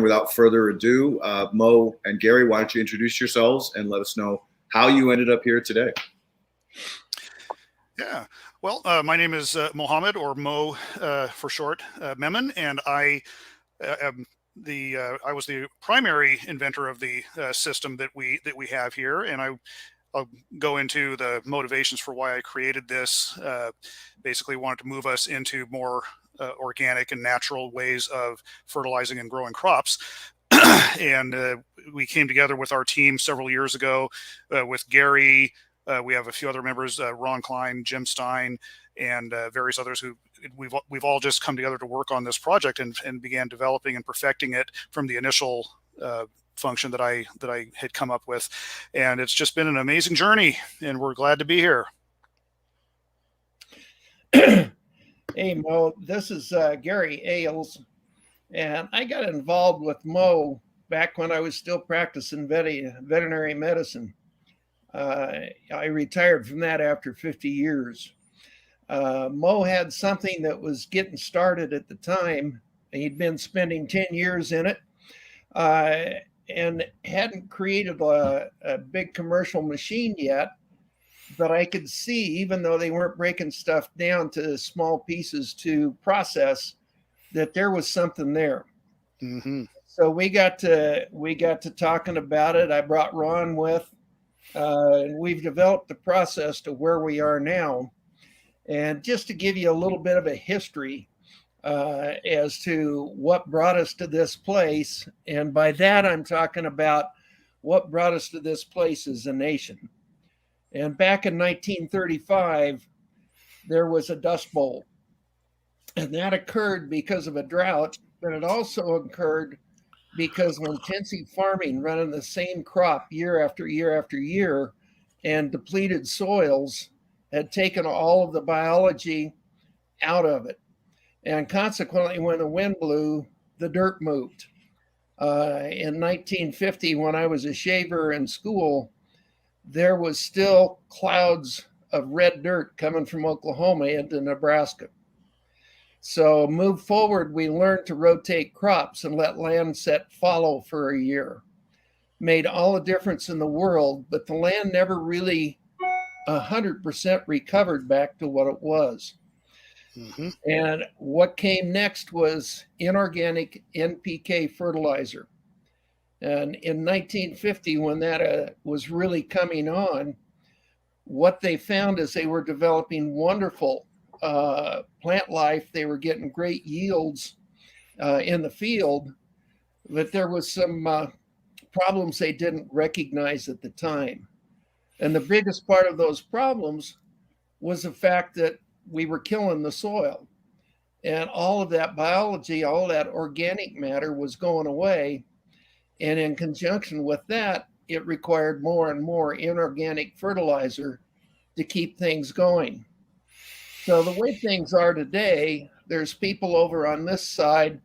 Without further ado, Mo and Gary, why don't you introduce yourselves and let us know how you ended up here today? Yeah, well, my name is Mohammed, or Mo for short, Memon, and I am I was the primary inventor of the system that we have here, and I'll go into the motivations for why I created this. Basically, wanted to move us into more organic and natural ways of fertilizing and growing crops. And we came together with our team several years ago with Gary. We have a few other members, Ron Klein, Jim Stein, and various others who we've all just come together to work on this project and began developing and perfecting it from the initial function that I had come up with. And it's just been an amazing journey, and we're glad to be here. Hey, Mo, this is Gary Ailes, and I got involved with Mo back when I was still practicing veterinary medicine. I retired from that after 50 years. Mo had something that was getting started at the time. He'd been spending 10 years in it and hadn't created a big commercial machine yet. But I could see, even though they weren't breaking stuff down to small pieces to process, that there was something there. Mm-hmm. So we got to talking about it. I brought Ron with, and we've developed the process to where we are now. And just to give you a little bit of a history as to what brought us to this place, and by that I'm talking about what brought us to this place as a nation. And back in 1935, there was a Dust Bowl. And that occurred because of a drought, but it also occurred because of intensive farming, running the same crop year after year after year, and depleted soils had taken all of the biology out of it. And consequently, when the wind blew, the dirt moved. In 1950, when I was a shaver in school, there was still clouds of red dirt coming from Oklahoma into Nebraska. So move forward, we learned to rotate crops and let land set follow for a year. Made all the difference in the world, but the land never really 100% recovered back to what it was. Mm-hmm. And what came next was inorganic NPK fertilizer. And in 1950, when that was really coming on, what they found is they were developing wonderful plant life. They were getting great yields in the field, but there was some problems they didn't recognize at the time. And the biggest part of those problems was the fact that we were killing the soil. And all of that biology, all that organic matter was going away. And in conjunction with that, it required more and more inorganic fertilizer to keep things going. So the way things are today, there's people over on this side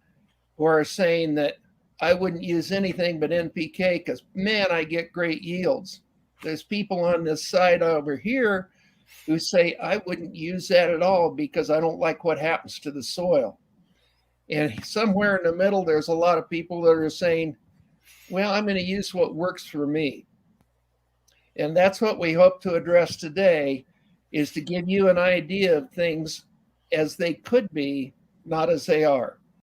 who are saying that I wouldn't use anything but NPK because, man, I get great yields. There's people on this side over here who say I wouldn't use that at all because I don't like what happens to the soil. And somewhere in the middle, there's a lot of people that are saying, well, I'm going to use what works for me. And that's what we hope to address today, is to give you an idea of things as they could be, not as they are.